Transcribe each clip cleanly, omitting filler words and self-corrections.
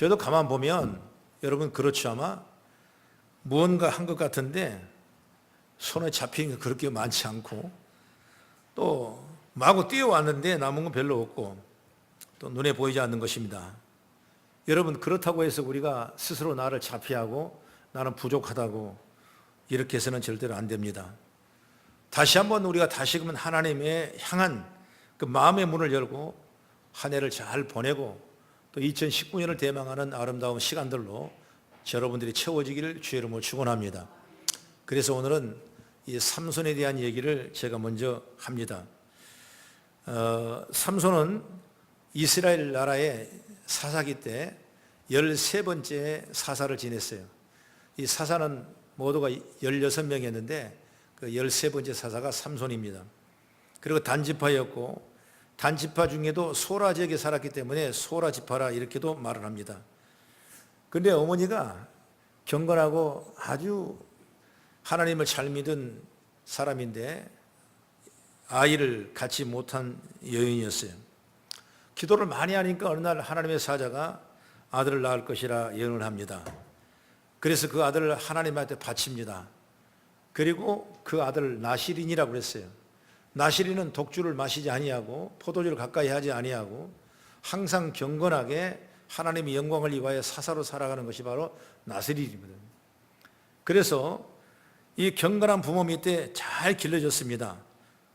저도 가만 보면 여러분 그렇죠 아마 무언가 한 것 같은데 손에 잡히는 게 그렇게 많지 않고 또 마구 뛰어왔는데 남은 건 별로 없고 또 눈에 보이지 않는 것입니다. 여러분 그렇다고 해서 우리가 스스로 나를 자피하고 나는 부족하다고 이렇게 해서는 절대로 안 됩니다. 다시 한번 우리가 다시금 하나님의 향한 그 마음의 문을 열고 한 해를 잘 보내고 또 2019년을 대망하는 아름다운 시간들로 여러분들이 채워지기를 주의 이름으로 축원합니다. 그래서 오늘은 이 삼손에 대한 얘기를 제가 먼저 합니다. 삼손은 이스라엘 나라의 사사기 때 13번째 사사를 지냈어요. 이 사사는 모두가 16명이었는데 그 13번째 사사가 삼손입니다. 그리고 단지파였고 단지파 중에도 소라 지역에 살았기 때문에 소라 지파라 이렇게도 말을 합니다. 그런데 어머니가 경건하고 아주 하나님을 잘 믿은 사람인데 아이를 갖지 못한 여인이었어요. 기도를 많이 하니까 어느 날 하나님의 사자가 아들을 낳을 것이라 예언을 합니다. 그래서 그 아들을 하나님한테 바칩니다. 그리고 그 아들을 나시린이라고 그랬어요. 나시린은 독주를 마시지 아니하고 포도주를 가까이 하지 아니하고 항상 경건하게 하나님의 영광을 위하여 사사로 살아가는 것이 바로 나시린이거든요. 그래서 이 경건한 부모 밑에 잘 길러졌습니다.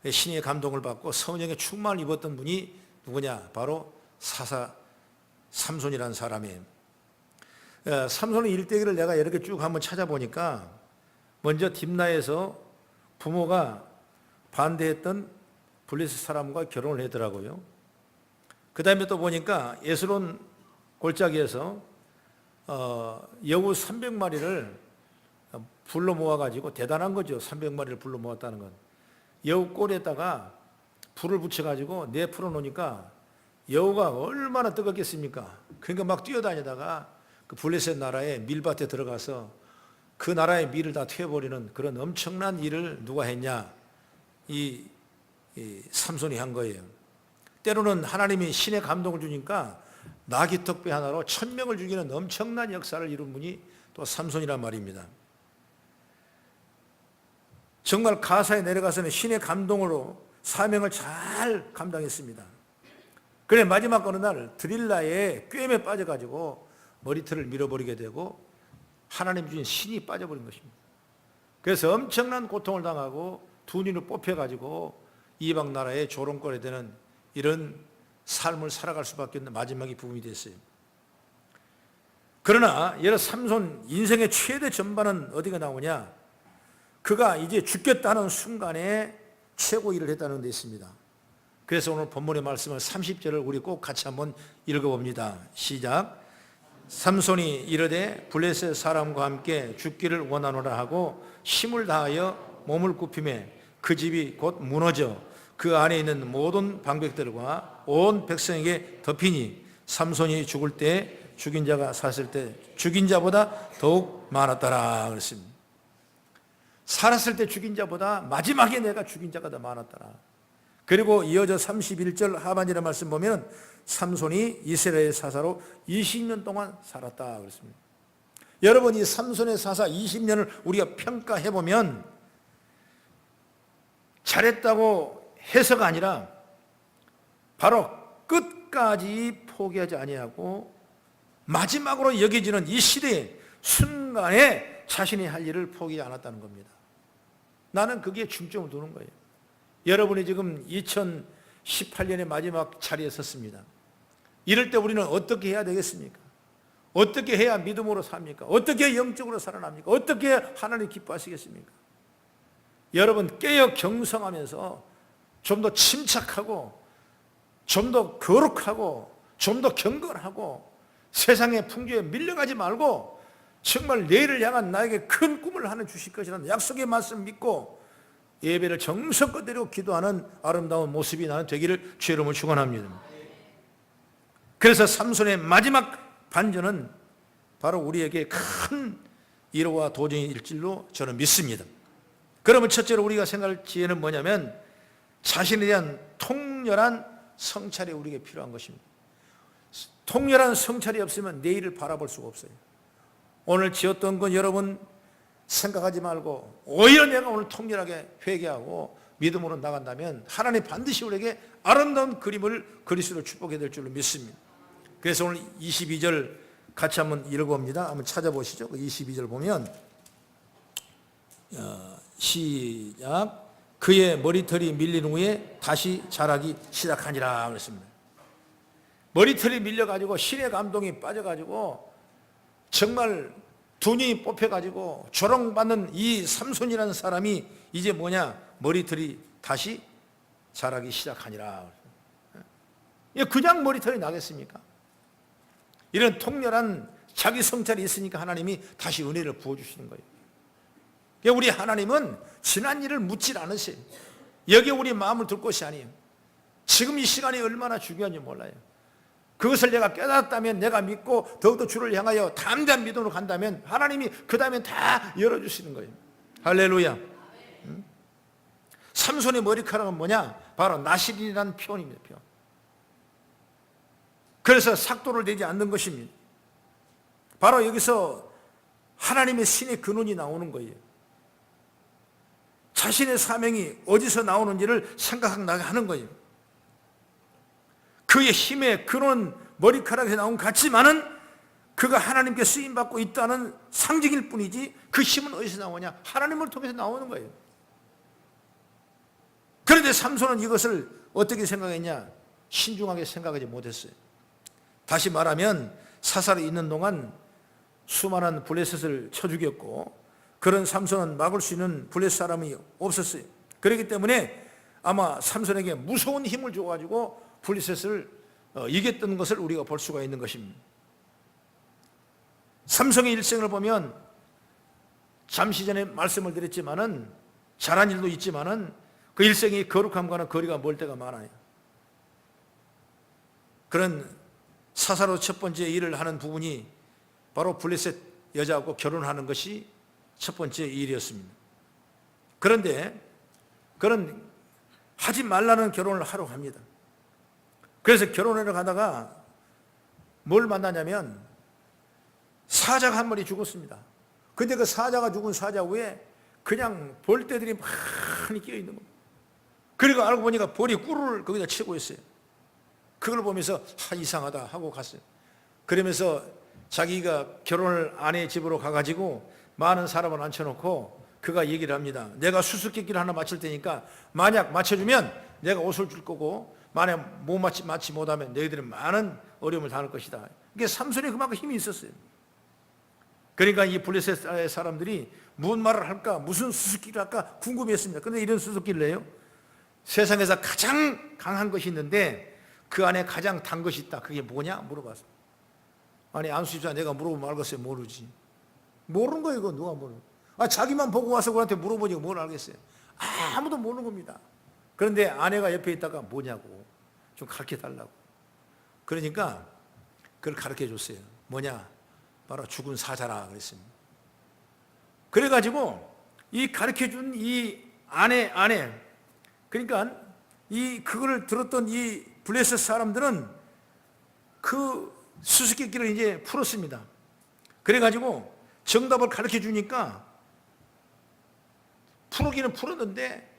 신의 감동을 받고 성령의 충만을 입었던 분이 누구냐? 바로 사사 삼손이라는 사람이에요. 삼손의 일대기를 내가 이렇게 쭉 한번 찾아보니까 먼저 딥나에서 부모가 반대했던 블레셋 사람과 결혼을 했더라고요. 그 다음에 또 보니까 에스론 골짜기에서 여우 300마리를 불러 모아가지고 대단한 거죠. 300마리를 불러 모았다는 건. 여우 꼴에다가 불을 붙여가지고 풀어 놓으니까 여우가 얼마나 뜨겁겠습니까? 그러니까 막 뛰어다니다가 그 블레셋 나라의 밀밭에 들어가서 그 나라의 밀을 다 태워버리는 그런 엄청난 일을 누가 했냐? 이 삼손이 한 거예요. 때로는 하나님이 신의 감동을 주니까 나귀턱배 하나로 1000명을 죽이는 엄청난 역사를 이룬 분이 또 삼손이란 말입니다. 정말 가사에 내려가서는 신의 감동으로 사명을 잘 감당했습니다. 그래 마지막 어느 날 드릴라의 꿰매 빠져가지고 머리털을 밀어버리게 되고 하나님 주신 신이 빠져버린 것입니다. 그래서 엄청난 고통을 당하고 두 눈을 뽑혀가지고 이방 나라의 조롱거리 되는 이런 삶을 살아갈 수밖에 없는 마지막의 부분이 됐어요. 그러나 여러 삼손 인생의 최대 전반은 어디가 나오냐? 그가 이제 죽겠다는 순간에 최고 일을 했다는 데 있습니다. 그래서 오늘 본문의 말씀을 30절을 우리 꼭 같이 한번 읽어봅니다. 시작. 삼손이 이르되 블레셋 사람과 함께 죽기를 원하노라 하고 힘을 다하여 몸을 굽히매 그 집이 곧 무너져 그 안에 있는 모든 방백들과 온 백성에게 덮이니 삼손이 죽을 때 죽인 자가 샀을 때 죽인 자보다 더욱 많았더라 그랬습니다. 살았을 때 죽인 자보다 마지막에 내가 죽인 자가 더 많았더라. 그리고 이어져 31절 하반절의 말씀 보면 삼손이 이스라엘 사사로 20년 동안 살았다 그랬습니다. 여러분 이 삼손의 사사 20년을 우리가 평가해 보면 잘했다고 해서가 아니라 바로 끝까지 포기하지 아니하고 마지막으로 여겨지는 이 시대의 순간에 자신이 할 일을 포기하지 않았다는 겁니다. 나는 거기에 중점을 두는 거예요. 여러분이 지금 2018년의 마지막 자리에 섰습니다. 이럴 때 우리는 어떻게 해야 되겠습니까? 어떻게 해야 믿음으로 삽니까? 어떻게 해야 영적으로 살아납니까? 어떻게 해야 하나님 기뻐하시겠습니까? 여러분 깨어 경성하면서 좀 더 침착하고 좀 더 거룩하고 좀 더 경건하고 세상의 풍조에 밀려가지 말고 정말 내일을 향한 나에게 큰 꿈을 하나 주실 것이라는 약속의 말씀 믿고 예배를 정성껏 드리고 기도하는 아름다운 모습이 나는 되기를 주의 이름으로 축원합니다. 그래서 삼손의 마지막 반전은 바로 우리에게 큰 위로와 도전일 줄로 저는 믿습니다. 그러면 첫째로 우리가 생각할 지혜는 뭐냐면 자신에 대한 통렬한 성찰이 우리에게 필요한 것입니다. 통렬한 성찰이 없으면 내일을 바라볼 수가 없어요. 오늘 지었던 건 여러분 생각하지 말고 오히려 내가 오늘 통렬하게 회개하고 믿음으로 나간다면 하나님 반드시 우리에게 아름다운 그림을 그릴 수 있도록 축복해 될 줄로 믿습니다. 그래서 오늘 22절 같이 한번 읽어봅니다. 한번 찾아보시죠. 22절 보면 시작. 그의 머리털이 밀린 후에 다시 자라기 시작하니라 그랬습니다. 머리털이 밀려가지고 신의 감동이 빠져가지고 정말 두 눈이 뽑혀가지고 조롱받는 이 삼손이라는 사람이 이제 뭐냐, 머리털이 다시 자라기 시작하니라. 그냥 머리털이 나겠습니까? 이런 통렬한 자기 성찰이 있으니까 하나님이 다시 은혜를 부어주시는 거예요. 우리 하나님은 지난 일을 묻질 않으세요. 여기에 우리 마음을 둘 것이 아니에요. 지금 이 시간이 얼마나 중요한지 몰라요. 그것을 내가 깨닫다면, 내가 믿고 더욱더 주를 향하여 담대한 믿음으로 간다면 하나님이 그 다음에 다 열어주시는 거예요. 할렐루야. 삼손의 머리카락은 뭐냐? 바로 나실이라는 표현입니다. 표현. 그래서 삭도를 내지 않는 것입니다. 바로 여기서 하나님의 신의 근원이 나오는 거예요. 자신의 사명이 어디서 나오는지를 생각나게 하는 거예요. 그의 힘의 근원 머리카락에서 나온 것 같지만은 그가 하나님께 쓰임받고 있다는 상징일 뿐이지 그 힘은 어디서 나오냐? 하나님을 통해서 나오는 거예요. 그런데 삼손은 이것을 어떻게 생각했냐? 신중하게 생각하지 못했어요. 다시 말하면 사살에 있는 동안 수많은 블레셋을 쳐 죽였고 그런 삼손은 막을 수 있는 블레셋 사람이 없었어요. 그렇기 때문에 아마 삼손에게 무서운 힘을 줘가지고 블레셋을 이겼던 것을 우리가 볼 수가 있는 것입니다. 삼손의 일생을 보면 잠시 전에 말씀을 드렸지만은 잘한 일도 있지만은 그 일생이 거룩함과는 거리가 멀 때가 많아요. 그런 사사로 첫 번째 일을 하는 부분이 바로 블레셋 여자하고 결혼하는 것이 첫 번째 일이었습니다. 그런데 그런 하지 말라는 결혼을 하러 갑니다. 그래서 결혼하러 가다가 뭘 만나냐면 사자가 한 마리 죽었습니다. 근데 그 사자가 죽은 사자 위에 그냥 벌떼들이 많이 끼어 있는 겁니다. 그리고 알고 보니까 벌이 꿀을 거기다 치고 있어요. 그걸 보면서 이상하다 하고 갔어요. 그러면서 자기가 결혼을 아내 집으로 가가지고 많은 사람을 앉혀놓고 그가 얘기를 합니다. 내가 수수께끼를 하나 맞출 테니까 만약 맞춰주면 내가 옷을 줄 거고 만약 못 맞지 못하면 너희들은 많은 어려움을 당할 것이다. 이게 삼손이 그만큼 힘이 있었어요. 그러니까 이 블레셋 사람들이 무슨 말을 할까, 무슨 수수께끼를 할까 궁금했습니다. 그런데 이런 수수께끼를 해요. 세상에서 가장 강한 것이 있는데 그 안에 가장 단 것이 있다. 그게 뭐냐? 물어봤어. 아니 안수집사 내가 물어보면 알겠어요? 모르지. 모르는 거예요. 이거 누가 모르는 거예요? 자기만 보고 와서 그한테 물어보니까 뭘 알겠어요? 아무도 모르는 겁니다. 그런데 아내가 옆에 있다가 뭐냐고 좀 가르쳐 달라고. 그러니까 그걸 가르쳐 줬어요. 뭐냐? 바로 죽은 사자라 그랬습니다. 그래가지고 이 가르쳐 준 이 아내 그러니까 그거를 들었던 이 블레셋 사람들은 그 수수께끼를 이제 풀었습니다. 그래가지고 정답을 가르쳐 주니까 풀기는 풀었는데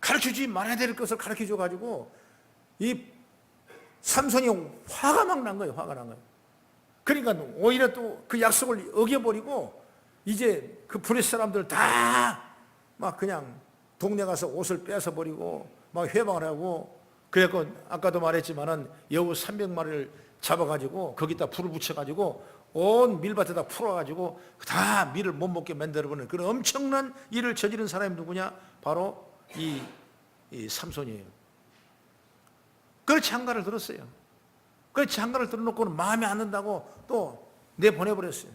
가르쳐 주지 말아야 될 것을 가르쳐 줘가지고 이 삼손이 화가 막 난 거예요. 화가 난 거예요. 그러니까 오히려 또 그 약속을 어겨버리고 이제 그 블레셋 사람들 다 막 그냥 동네 가서 옷을 뺏어버리고 막 회방을 하고 그래서 아까도 말했지만은 여우 300마리를 잡아가지고 거기다 불을 붙여가지고 온 밀밭에다 풀어가지고 다 밀을 못 먹게 만들어버리는 그런 엄청난 일을 저지른 사람이 누구냐? 바로 이 삼손이에요. 그래서 장가를 들었어요. 그래서 장가를 들어놓고는 마음에 안 든다고 또 내보내버렸어요.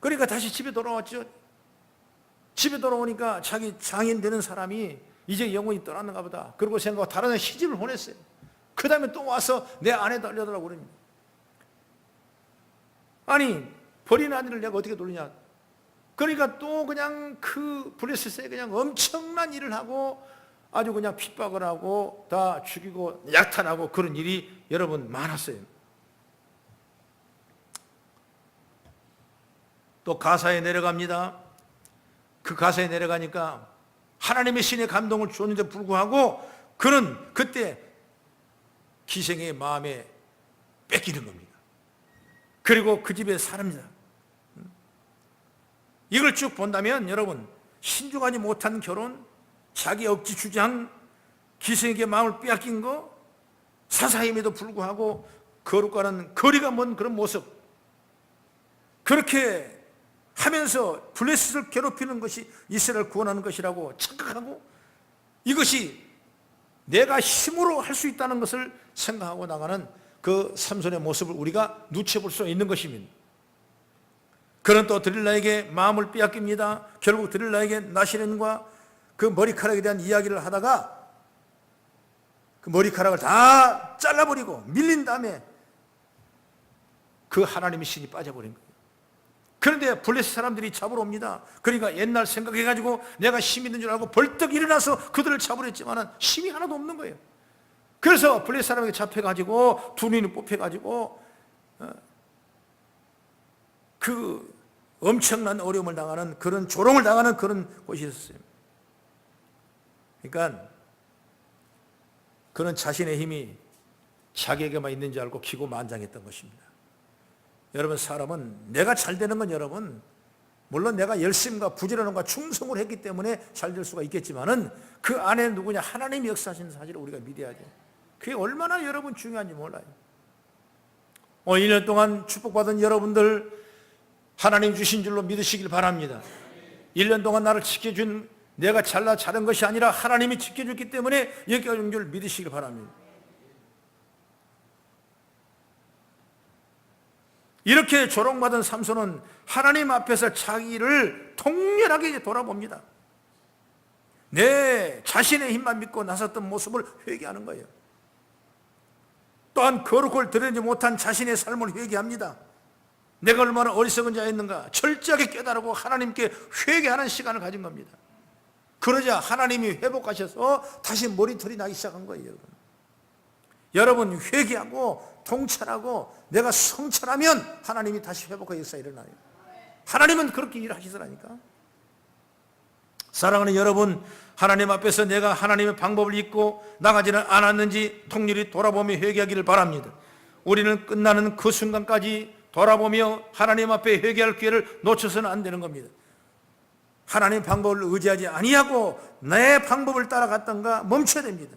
그러니까 다시 집에 돌아왔죠. 집에 돌아오니까 자기 장인 되는 사람이 이제 영혼이 떠났는가 보다. 그러고 생각하고 다른 애 시집을 보냈어요. 그 다음에 또 와서 내 아내도 알려달라고 그럽니다. 아니 버린 아내를 내가 어떻게 돌리냐. 그러니까 또 그냥 그 블레셋에 그냥 엄청난 일을 하고 아주 그냥 핍박을 하고 다 죽이고 약탈하고 그런 일이 여러분 많았어요. 또 가사에 내려갑니다. 그 가사에 내려가니까 하나님의 신의 감동을 줬는데 불구하고 그는 그때 기생의 마음에 뺏기는 겁니다. 그리고 그 집에 사람이다. 이걸 쭉 본다면 여러분, 신중하지 못한 결혼, 자기 억지 주장, 기생에게 마음을 빼앗긴 거, 사사임에도 불구하고 거룩과는 거리가 먼 그런 모습, 그렇게 하면서 블레셋을 괴롭히는 것이 이스라엘을 구원하는 것이라고 착각하고 이것이 내가 힘으로 할 수 있다는 것을 생각하고 나가는 그 삼손의 모습을 우리가 눈치볼 수 있는 것입니다. 그는 또 드릴라에게 마음을 빼앗깁니다. 결국 드릴라에게 나시렌과 그 머리카락에 대한 이야기를 하다가 그 머리카락을 다 잘라버리고 밀린 다음에 그 하나님의 신이 빠져버린 거예요. 그런데 블레셋 사람들이 잡으러 옵니다. 그러니까 옛날 생각해가지고 내가 힘이 있는 줄 알고 벌떡 일어나서 그들을 잡으려 했지만 힘이 하나도 없는 거예요. 그래서 블레셋 사람에게 잡혀가지고 두 눈이 뽑혀가지고 그 엄청난 어려움을 당하는 그런 조롱을 당하는 그런 곳이 있었어요. 그러니까 그는 자신의 힘이 자기에게만 있는 줄 알고 기고만장했던 것입니다. 여러분, 사람은 내가 잘 되는 건 여러분, 물론 내가 열심과 부지런함과 충성을 했기 때문에 잘 될 수가 있겠지만은 그 안에 누구냐, 하나님이 역사하시는 사실을 우리가 믿어야죠. 그게 얼마나 여러분 중요한지 몰라요. 1년 동안 축복받은 여러분들 하나님 주신 줄로 믿으시길 바랍니다. 1년 동안 나를 지켜준, 내가 잘난 것이 아니라 하나님이 지켜줬기 때문에 여기까지 온 줄 믿으시길 바랍니다. 이렇게 조롱받은 삼손은 하나님 앞에서 자기를 통렬하게 돌아봅니다. 내 자신의 힘만 믿고 나섰던 모습을 회개하는 거예요. 또한 거룩을 드러내지 못한 자신의 삶을 회개합니다. 내가 얼마나 어리석은 자였는가 철저하게 깨달고 하나님께 회개하는 시간을 가진 겁니다. 그러자 하나님이 회복하셔서 다시 머리털이 나기 시작한 거예요. 여러분, 회개하고 통찰하고 내가 성찰하면 하나님이 다시 회복의 역사가 일어나요. 하나님은 그렇게 일하시더라니까. 사랑하는 여러분, 하나님 앞에서 내가 하나님의 방법을 잊고 나가지는 않았는지 통렬히 돌아보며 회개하기를 바랍니다. 우리는 끝나는 그 순간까지 돌아보며 하나님 앞에 회개할 기회를 놓쳐서는 안 되는 겁니다. 하나님 방법을 의지하지 아니하고 내 방법을 따라갔던가 멈춰야 됩니다.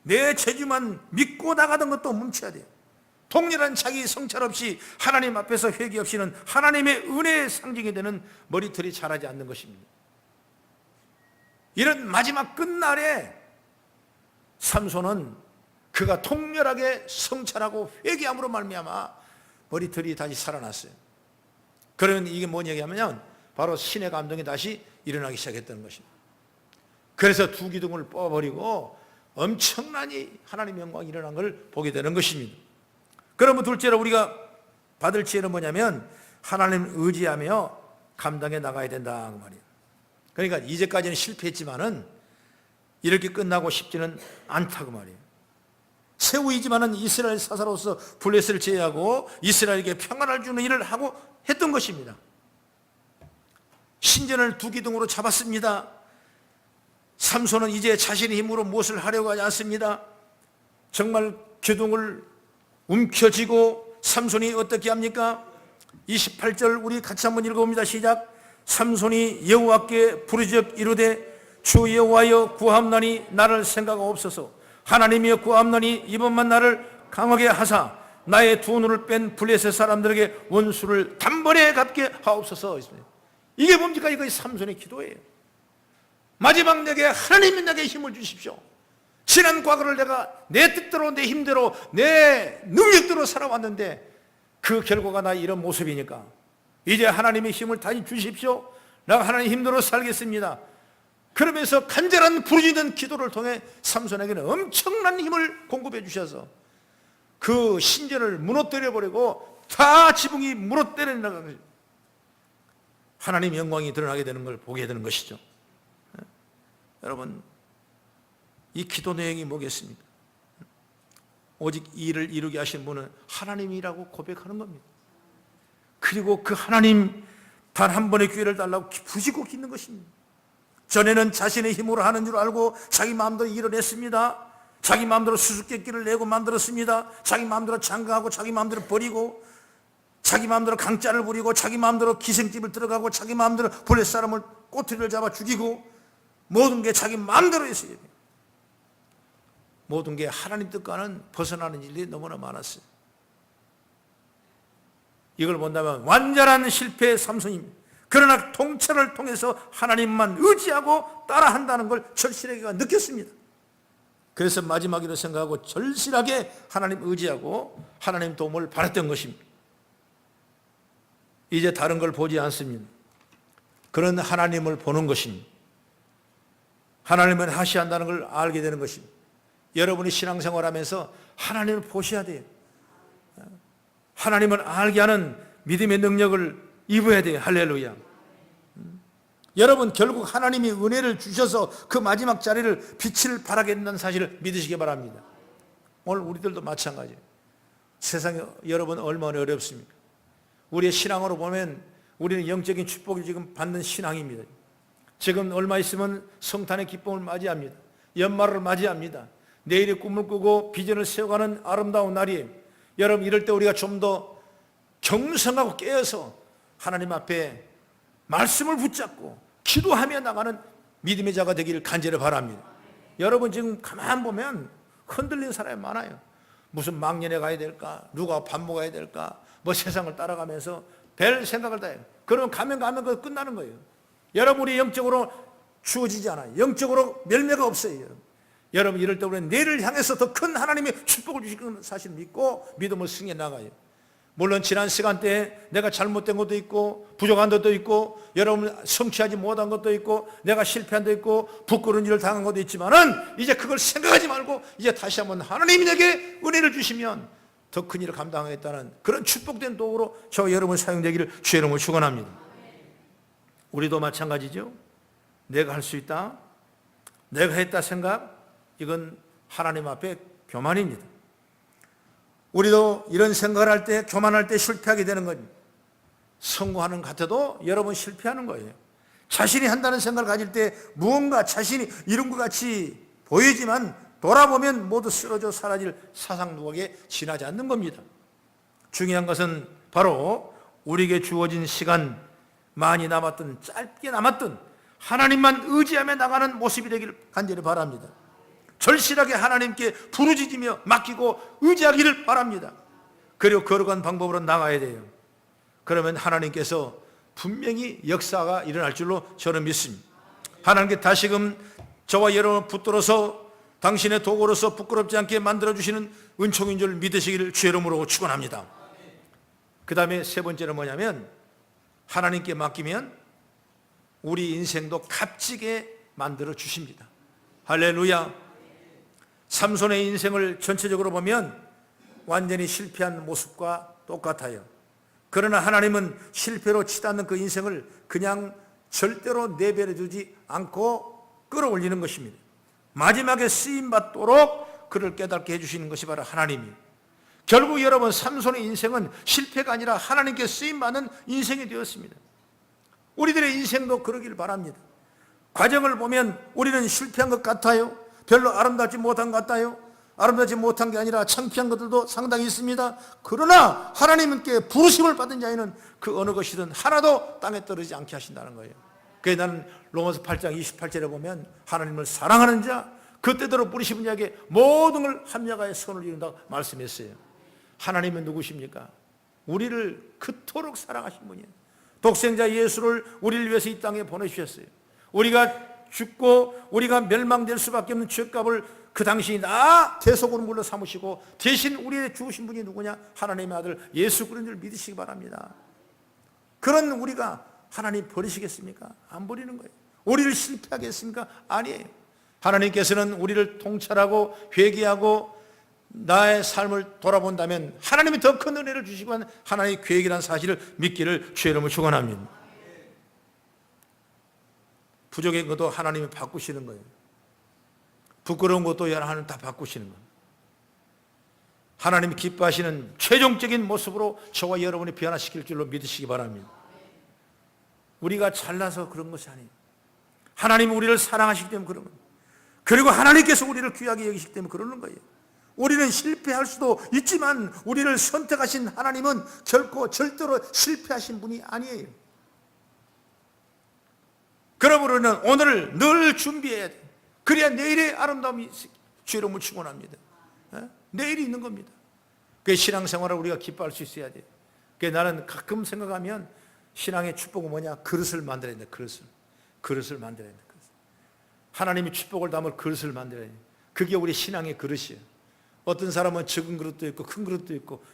내 재주만 믿고 나가던 것도 멈춰야 돼요. 통렬한 자기 성찰 없이 하나님 앞에서 회개 없이는 하나님의 은혜의 상징이 되는 머리털이 자라지 않는 것입니다. 이런 마지막 끝날에 삼손은 그가 통렬하게 성찰하고 회개함으로 말미암아 머리털이 다시 살아났어요. 그러면 이게 뭔 얘기냐면 바로 신의 감동이 다시 일어나기 시작했다는 것입니다. 그래서 두 기둥을 뽑아버리고 엄청나게 하나님의 영광이 일어난 걸 보게 되는 것입니다. 그러면 둘째로 우리가 받을 지혜는 뭐냐면 하나님을 의지하며 감당해 나가야 된다 그 말이에요. 그러니까 이제까지는 실패했지만은 이렇게 끝나고 싶지는 않다고 말이에요. 새우이지만은 이스라엘 사사로서 블레셋을 제외하고 이스라엘에게 평안을 주는 일을 하고 했던 것입니다. 신전을 두 기둥으로 잡았습니다. 삼손은 이제 자신의 힘으로 무엇을 하려고 하지 않습니다. 정말 기둥을 움켜쥐고 삼손이 어떻게 합니까? 28절 우리 같이 한번 읽어봅니다. 시작. 삼손이 여호와께 부르짖 이르되 주 여호와여 구함나니 나를 생각하옵소서. 하나님이여 구함나니 이번만 나를 강하게 하사 나의 두 눈을 뺀 블레셋 사람들에게 원수를 단번에 갚게 하옵소서. 이게 뭡니까? 이거 삼손의 기도예요. 마지막 내게 하나님이 내게 힘을 주십시오. 지난 과거를 내가 내 뜻대로 내 힘대로 내 능력대로 살아왔는데 그 결과가 나 이런 모습이니까 이제 하나님의 힘을 다시 주십시오. 내가 하나님 힘대로 살겠습니다. 그러면서 간절한 부르짖는 기도를 통해 삼손에게는 엄청난 힘을 공급해 주셔서 그 신전을 무너뜨려 버리고 다 지붕이 무너뜨려 나가는 하나님의 영광이 드러나게 되는 걸 보게 되는 것이죠. 여러분, 이 기도 내용이 뭐겠습니까? 오직 이 일을 이루게 하신 분은 하나님이라고 고백하는 겁니다. 그리고 그 하나님 단 한 번의 기회를 달라고 부시고 있는 것입니다. 전에는 자신의 힘으로 하는 줄 알고 자기 마음대로 이뤄냈습니다. 자기 마음대로 수수께끼를 내고 만들었습니다. 자기 마음대로 장가하고 자기 마음대로 버리고 자기 마음대로 강짜를 부리고 자기 마음대로 기생집을 들어가고 자기 마음대로 볼넷 사람을 꼬투리를 잡아 죽이고 모든 게 자기 마음대로 했어요. 모든 게 하나님 뜻과는 벗어나는 일이 너무나 많았어요. 이걸 본다면 완전한 실패의 삼손입니다. 그러나 통찰을 통해서 하나님만 의지하고 따라한다는 걸 절실하게 느꼈습니다. 그래서 마지막으로 생각하고 절실하게 하나님 의지하고 하나님 도움을 바랐던 것입니다. 이제 다른 걸 보지 않습니다. 그런 하나님을 보는 것입니다. 하나님은 하시한다는 걸 알게 되는 것입니다. 여러분이 신앙생활하면서 하나님을 보셔야 돼요. 하나님을 알게 하는 믿음의 능력을 입어야 돼요. 할렐루야. 여러분 결국 하나님이 은혜를 주셔서 그 마지막 자리를 빛을 발하게 된다는 사실을 믿으시기 바랍니다. 오늘 우리들도 마찬가지예요. 세상에 여러분 얼마나 어렵습니까? 우리의 신앙으로 보면 우리는 영적인 축복을 지금 받는 신앙입니다. 지금 얼마 있으면 성탄의 기쁨을 맞이합니다. 연말을 맞이합니다. 내일의 꿈을 꾸고 비전을 세워가는 아름다운 날이에요. 여러분 이럴 때 우리가 좀 더 경성하고 깨어서 하나님 앞에 말씀을 붙잡고 기도하며 나가는 믿음의 자가 되기를 간절히 바랍니다. 여러분 지금 가만 보면 흔들리는 사람이 많아요. 무슨 망년에 가야 될까? 누가 밥 먹어야 될까? 뭐 세상을 따라가면서 별 생각을 다 해요. 그러면 가면 그거 끝나는 거예요. 여러분이 영적으로 주어지지 않아요. 영적으로 열매가 없어요. 여러분 이럴 때 우리는 내일을 향해서 더 큰 하나님의 축복을 주시는 사실을 믿고 믿음을 승해 나가요. 물론 지난 시간대에 내가 잘못된 것도 있고 부족한 것도 있고 여러분 성취하지 못한 것도 있고 내가 실패한 것도 있고 부끄러운 일을 당한 것도 있지만은 이제 그걸 생각하지 말고 이제 다시 한번 하나님이 내게 은혜를 주시면 더 큰 일을 감당하겠다는 그런 축복된 도구로 저와 여러분 사용되기를 주의 이름으로 축원합니다. 우리도 마찬가지죠. 내가 할 수 있다, 내가 했다 생각, 이건 하나님 앞에 교만입니다. 우리도 이런 생각을 할 때 교만할 때 실패하게 되는 겁니다. 성공하는 것 같아도 여러분 실패하는 거예요. 자신이 한다는 생각을 가질 때 무언가 자신이 이룬 것 같이 보이지만 돌아보면 모두 쓰러져 사라질 사상 누각에 지나지 않는 겁니다. 중요한 것은 바로 우리에게 주어진 시간 많이 남았든 짧게 남았든 하나님만 의지하며 나가는 모습이 되기를 간절히 바랍니다. 절실하게 하나님께 부르짖으며 맡기고 의지하기를 바랍니다. 그리고 거룩한 방법으로 나가야 돼요. 그러면 하나님께서 분명히 역사가 일어날 줄로 저는 믿습니다. 하나님께 다시금 저와 여러분 붙들어서 당신의 도구로서 부끄럽지 않게 만들어주시는 은총인 줄 믿으시기를 주의 이름으로 축원합니다. 그 다음에 세 번째는 뭐냐면 하나님께 맡기면 우리 인생도 값지게 만들어 주십니다. 할렐루야. 삼손의 인생을 전체적으로 보면 완전히 실패한 모습과 똑같아요. 그러나 하나님은 실패로 치닫는 그 인생을 그냥 절대로 내버려 두지 않고 끌어올리는 것입니다. 마지막에 쓰임받도록 그를 깨닫게 해주시는 것이 바로 하나님이에요. 결국 여러분 삼손의 인생은 실패가 아니라 하나님께 쓰임받는 인생이 되었습니다. 우리들의 인생도 그러길 바랍니다. 과정을 보면 우리는 실패한 것 같아요. 별로 아름답지 못한 것 같아요. 아름답지 못한 게 아니라 창피한 것들도 상당히 있습니다. 그러나 하나님께 부르심을 받은 자에는 그 어느 것이든 하나도 땅에 떨어지지 않게 하신다는 거예요. 그래서 나는 로마서 8장 28절에 보면 하나님을 사랑하는 자 그때대로 부르시는 자에게 모든 걸 합력하여 선을 이룬다고 말씀했어요. 하나님은 누구십니까? 우리를 그토록 사랑하신 분이에요. 독생자 예수를 우리를 위해서 이 땅에 보내주셨어요. 우리가 죽고 우리가 멸망될 수밖에 없는 죄값을 그 당시 나 대속으로 물러 삼으시고 대신 우리의 죽으신 분이 누구냐? 하나님의 아들 예수 그리스도를 믿으시기 바랍니다. 그런 우리가 하나님 버리시겠습니까? 안 버리는 거예요. 우리를 실패하게 했습니까? 아니에요. 하나님께서는 우리를 통찰하고 회개하고 나의 삶을 돌아본다면 하나님이 더 큰 은혜를 주시고 하나님의 계획이라는 사실을 믿기를 주의 이름으로 축원합니다. 부족한 것도 하나님이 바꾸시는 거예요. 부끄러운 것도 하나님 다 바꾸시는 거예요. 하나님이 기뻐하시는 최종적인 모습으로 저와 여러분이 변화시킬 줄로 믿으시기 바랍니다. 우리가 잘나서 그런 것이 아니에요. 하나님은 우리를 사랑하시기 때문에 그런 겁니다. 그리고 하나님께서 우리를 귀하게 여기시기 때문에 그러는 거예요. 우리는 실패할 수도 있지만 우리를 선택하신 하나님은 결코 절대로 실패하신 분이 아니에요. 그러므로 우리는 오늘을 늘 준비해야 돼요. 그래야 내일의 아름다움이 주의 이름을 축원합니다. 내일이 있는 겁니다. 그 신앙생활을 우리가 기뻐할 수 있어야 돼요. 나는 가끔 생각하면 신앙의 축복은 뭐냐? 그릇을 만들어야 된다. 그릇을 만들어야 된다. 하나님이 축복을 담을 그릇을 만들어야 돼요. 그게 우리 신앙의 그릇이에요. 어떤 사람은 적은 그릇도 있고 큰 그릇도 있고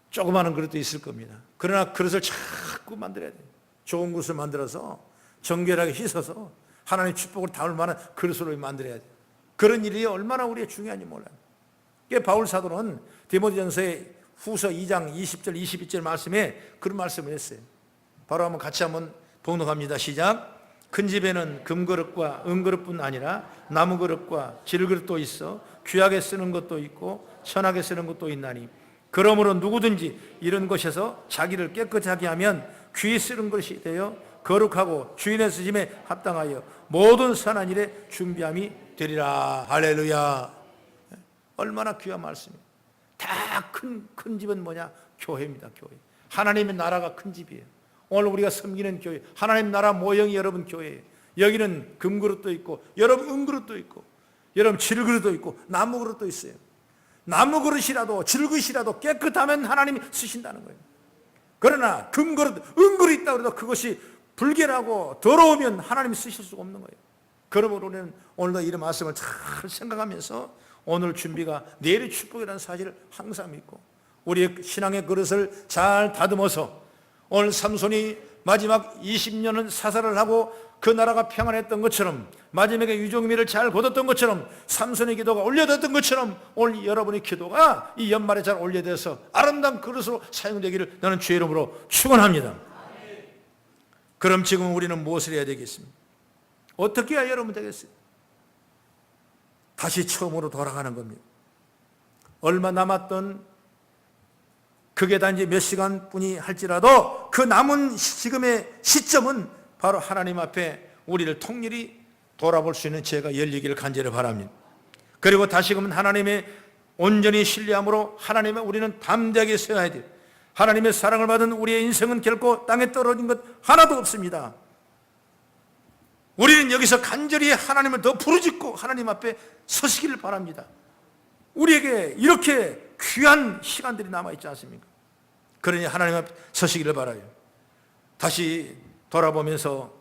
조그마한 그릇도 있을 겁니다. 그러나 그릇을 자꾸 만들어야 돼요. 좋은 그릇을 만들어서 정결하게 씻어서 하나님의 축복을 담을 만한 그릇으로 만들어야 돼요. 그런 일이 얼마나 우리의 중요한지 몰라요. 바울 사도는 디모데전서의 후서 2장 20절 22절 말씀에 그런 말씀을 했어요. 바로 한번 같이 한번 봉독합니다. 시작. 큰 집에는 금그릇과 은그릇뿐 아니라 나무그릇과 질그릇도 있어 귀하게 쓰는 것도 있고 천하게 쓰는 것도 있나니 그러므로 누구든지 이런 것에서 자기를 깨끗하게 하면 귀히 쓰는 것이 되어 거룩하고 주인의 쓰심에 합당하여 모든 선한 일에 준비함이 되리라. 할렐루야. 얼마나 귀한 말씀이에요. 다 큰 집은 뭐냐? 교회입니다. 교회. 하나님의 나라가 큰 집이에요. 오늘 우리가 섬기는 교회, 하나님 나라 모형이 여러분 교회예요. 여기는 금그릇도 있고 여러분 은그릇도 있고 여러분 질그릇도 있고 나무그릇도 있어요. 나무그릇이라도 질그릇이라도 깨끗하면 하나님이 쓰신다는 거예요. 그러나 금그릇, 은그릇 있다고 해도 그것이 불결하고 더러우면 하나님이 쓰실 수가 없는 거예요. 그러므로 우리는 오늘도 이런 말씀을 잘 생각하면서 오늘 준비가 내일의 축복이라는 사실을 항상 믿고 우리의 신앙의 그릇을 잘 다듬어서 오늘 삼손이 마지막 20년은 사살을 하고 그 나라가 평안했던 것처럼 마지막에 유종민을 잘 거뒀던 것처럼 삼손의 기도가 올려졌던 것처럼 오늘 여러분의 기도가 이 연말에 잘 올려져서 아름다운 그릇으로 사용되기를 나는 주의 이름으로 축원합니다. 그럼 지금 우리는 무엇을 해야 되겠습니까? 어떻게 해야 여러분 되겠어요? 다시 처음으로 돌아가는 겁니다. 얼마 남았던 그게 단지 몇 시간뿐이 할지라도 그 남은 지금의 시점은 바로 하나님 앞에 우리를 통일히 돌아볼 수 있는 죄가 열리기를 간절히 바랍니다. 그리고 다시금 하나님의 온전히 신뢰함으로 하나님의 우리는 담대하게 서야 돼요. 하나님의 사랑을 받은 우리의 인생은 결코 땅에 떨어진 것 하나도 없습니다. 우리는 여기서 간절히 하나님을 더 부르짖고 하나님 앞에 서시기를 바랍니다. 우리에게 이렇게 귀한 시간들이 남아있지 않습니까? 그러니 하나님 앞에 서시기를 바라요. 다시 돌아보면서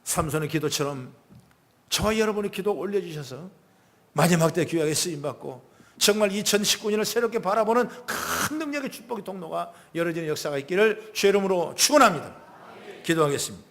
삼손의 기도처럼 저와 여러분의 기도 올려주셔서 마지막 때 귀하게 쓰임받고 정말 2019년을 새롭게 바라보는 큰 능력의 축복의 통로가 열어지는 역사가 있기를 주의 이름으로 축원합니다. 기도하겠습니다.